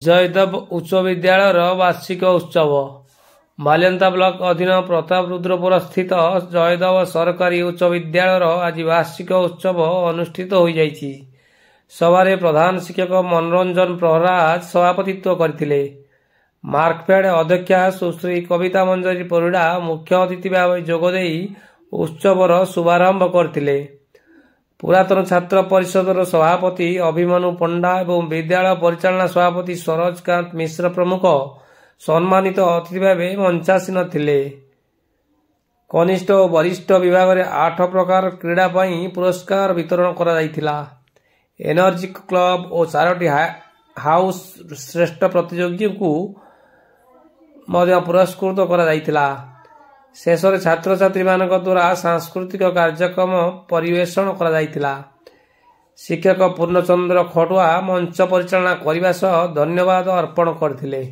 जयदेव उच्च विद्यालय वार्षिक उत्सव बालियंता ब्लॉक अधीन प्रतापरुद्रपुर स्थित जयदेव सरकारी उच्च विद्यालय आज वार्षिक उत्सव अनुष्ठित हो जाइछि। सभारे प्रधान शिक्षक मनोरंजन प्रहराज सभापतित्व करथिले। मार्कफेड अध्यक्षा सुश्री कविता मंजरी परिड़ा मुख्य अतिथि भाव जोगदेई उत्सवर शुभारंभ करथिले। पुरातन छात्र परिषदर सभापति अभिमन्यु पंडा एवं विद्यालय परिचालना सभापति सरोजकांत मिश्र प्रमुख सम्मानित अतिथि भाव मंचासीन थिले। कनिष्ठ और वरिष्ठ विभाग में 8 प्रकार क्रीड़ा पई पुरस्कार वितरण करा जायतिला। एनर्जी क्लब और 4टी हाउस श्रेष्ठ प्रतियोगी को पुरस्कृत करा जायतिला। शेष में छात्र छात्री मानक द्वारा सांस्कृतिक कार्यक्रम परिवेषण करा जायतिला। शिक्षक पूर्णचंद्र खटुआ मंच परिचालना करने सह धन्यवाद अर्पण करथिले।